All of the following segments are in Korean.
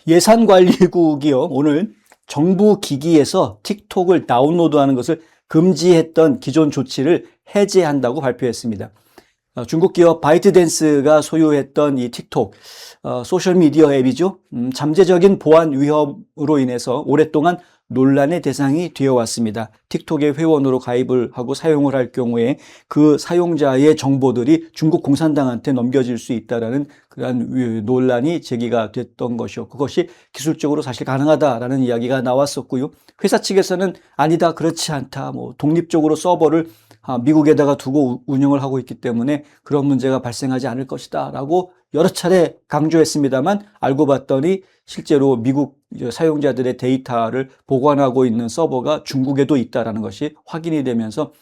예산관리국이요, 오늘 정부 기기에서 틱톡을 다운로드하는 것을 금지했던 기존 조치를 해제한다고 발표했습니다. 중국 기업 바이트댄스가 소유했던 이 틱톡, 소셜미디어 앱이죠. 잠재적인 보안 위협으로 인해서 오랫동안 논란의 대상이 되어 왔습니다. 틱톡의 회원으로 가입을 하고 사용을 할 경우에 그 사용자의 정보들이 중국 공산당한테 넘겨질 수 있다는 그러한 논란이 제기가 됐던 것이었고, 그것이 기술적으로 사실 가능하다라는 이야기가 나왔었고요. 회사 측에서는 아니다, 그렇지 않다, 독립적으로 서버를 미국에다가 두고 운영을 하고 있기 때문에 그런 문제가 발생하지 않을 것이다 라고 여러 차례 강조했습니다만, 알고 봤더니 실제로 미국 사용자들의 데이터를 보관하고 있는 서버가 중국에도 있다는 것이 확인이 되면서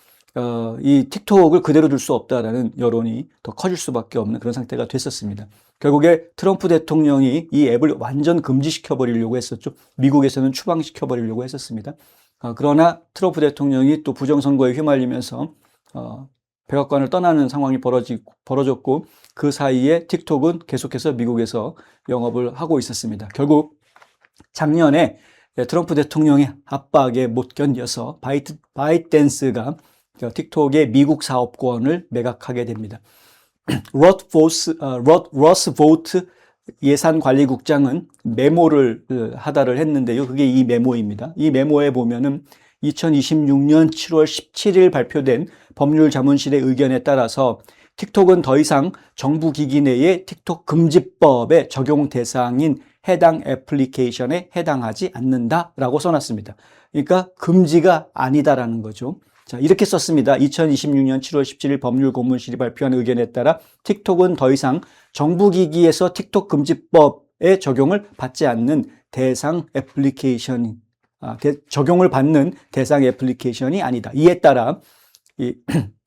이 틱톡을 그대로 둘 수 없다라는 여론이 더 커질 수밖에 없는 그런 상태가 됐었습니다. 결국에 트럼프 대통령이 이 앱을 완전 금지시켜버리려고 했었죠. 미국에서는 추방시켜버리려고 했었습니다. 그러나 트럼프 대통령이 또 부정선거에 휘말리면서 백악관을 떠나는 상황이 벌어졌고, 그 사이에 틱톡은 계속해서 미국에서 영업을 하고 있었습니다. 결국 작년에 트럼프 대통령의 압박에 못 견뎌서 바이트댄스가 틱톡의 미국 사업권을 매각하게 됩니다. 러스 보트 예산관리국장은 메모를 하다를 했는데요. 그게 이 메모입니다. 이 메모에 보면은 2026년 7월 17일 발표된 법률자문실의 의견에 따라서 틱톡은 더 이상 정부 기기 내의 틱톡 금지법의 적용 대상인 해당 애플리케이션에 해당하지 않는다라고 써놨습니다. 그러니까 금지가 아니다라는 거죠. 자, 이렇게 썼습니다. 2026년 7월 17일 법률고문실이 발표한 의견에 따라 틱톡은 더 이상 정부 기기에서 틱톡 금지법의 적용을 받지 않는 대상 애플리케이션, 적용을 받는 대상 애플리케이션이 아니다. 이에 따라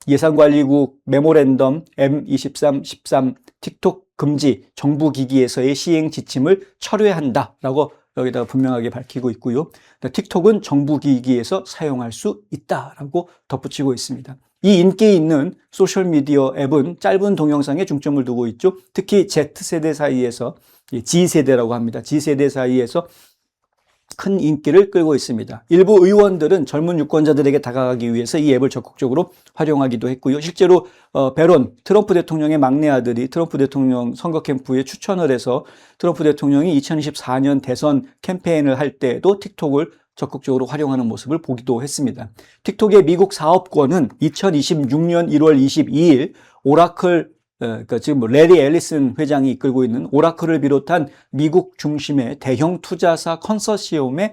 예산관리국 메모랜덤 M2313 틱톡 금지 정부 기기에서의 시행 지침을 철회한다라고 여기다가 분명하게 밝히고 있고요. 틱톡은 정부 기기에서 사용할 수 있다라고 덧붙이고 있습니다. 이 인기 있는 소셜미디어 앱은 짧은 동영상에 중점을 두고 있죠. 특히 Z세대 사이에서, G세대라고 합니다. G세대 사이에서 큰 인기를 끌고 있습니다. 일부 의원들은 젊은 유권자들에게 다가가기 위해서 이 앱을 적극적으로 활용하기도 했고요. 실제로 베론, 트럼프 대통령의 막내 아들이 트럼프 대통령 선거 캠프에 추천을 해서 트럼프 대통령이 2024년 대선 캠페인을 할 때도 틱톡을 적극적으로 활용하는 모습을 보기도 했습니다. 틱톡의 미국 사업권은 2026년 1월 22일 오라클, 그러니까 지금 레리 앨리슨 회장이 이끌고 있는 오라클을 비롯한 미국 중심의 대형 투자사 컨소시엄의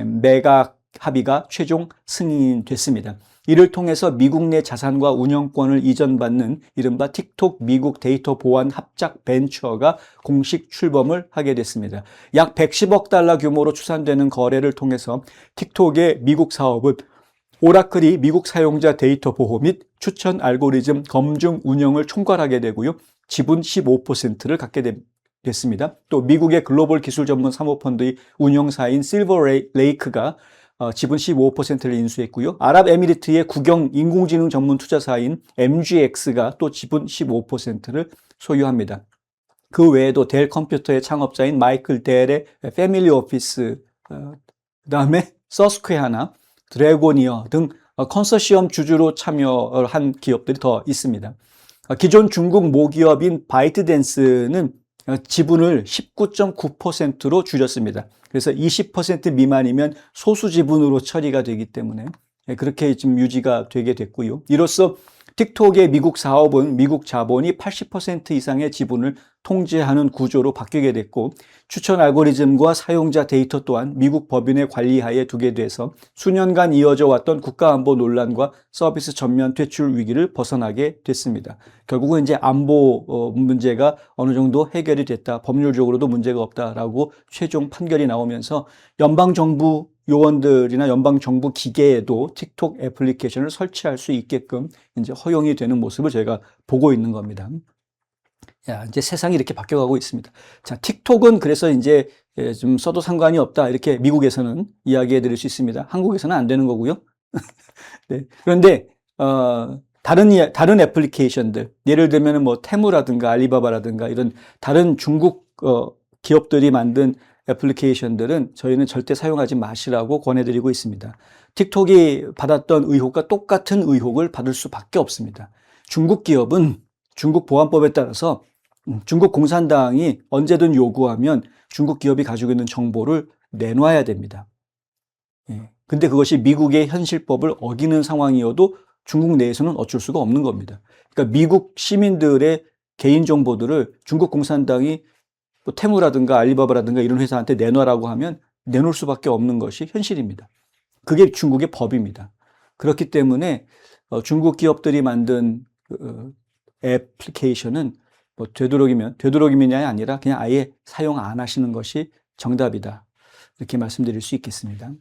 매각 합의가 최종 승인됐습니다. 이를 통해서 미국 내 자산과 운영권을 이전받는 이른바 틱톡 미국 데이터 보안 합작 벤처가 공식 출범을 하게 됐습니다. 약 110억 달러 규모로 추산되는 거래를 통해서 틱톡의 미국 사업은 오라클이 미국 사용자 데이터 보호 및 추천 알고리즘 검증 운영을 총괄하게 되고요. 지분 15%를 갖게 됐습니다. 또 미국의 글로벌 기술 전문 사모펀드의 운영사인 실버레이크가 지분 15%를 인수했고요. 아랍에미리트의 국영 인공지능 전문 투자사인 MGX가 또 지분 15%를 소유합니다. 그 외에도 델 컴퓨터의 창업자인 마이클 델의 패밀리 오피스, 그다음에 서스퀘어나 드래고니어 등 컨소시엄 주주로 참여한 기업들이 더 있습니다. 기존 중국 모기업인 바이트댄스는 지분을 19.9%로 줄였습니다. 그래서 20% 미만이면 소수 지분으로 처리가 되기 때문에 그렇게 지금 유지가 되게 됐고요. 이로써 틱톡의 미국 사업은 미국 자본이 80% 이상의 지분을 통제하는 구조로 바뀌게 됐고, 추천 알고리즘과 사용자 데이터 또한 미국 법인의 관리하에 두게 돼서 수년간 이어져 왔던 국가안보 논란과 서비스 전면 퇴출 위기를 벗어나게 됐습니다. 결국은 이제 안보 문제가 어느 정도 해결이 됐다, 법률적으로도 문제가 없다라고 최종 판결이 나오면서 연방정부 요원들이나 연방정부 기계에도 틱톡 애플리케이션을 설치할 수 있게끔 이제 허용이 되는 모습을 저희가 보고 있는 겁니다. 이제 세상이 이렇게 바뀌어가고 있습니다. 자, 틱톡은 그래서 이제 좀 써도 상관이 없다, 이렇게 미국에서는 이야기해 드릴 수 있습니다. 한국에서는 안 되는 거고요. 네. 그런데, 다른 애플리케이션들, 예를 들면 테무라든가 알리바바라든가 이런 다른 중국 기업들이 만든 애플리케이션들은 저희는 절대 사용하지 마시라고 권해드리고 있습니다. 틱톡이 받았던 의혹과 똑같은 의혹을 받을 수밖에 없습니다. 중국 기업은 중국 보안법에 따라서 중국 공산당이 언제든 요구하면 중국 기업이 가지고 있는 정보를 내놔야 됩니다. 근데 그것이 미국의 현실법을 어기는 상황이어도 중국 내에서는 어쩔 수가 없는 겁니다. 그러니까 미국 시민들의 개인정보들을 중국 공산당이 뭐 테무라든가 알리바바라든가 이런 회사한테 내놔라고 하면 내놓을 수밖에 없는 것이 현실입니다. 그게 중국의 법입니다. 그렇기 때문에 중국 기업들이 만든 애플리케이션은 뭐 되도록이면이 아니라 그냥 아예 사용 안 하시는 것이 정답이다. 이렇게 말씀드릴 수 있겠습니다.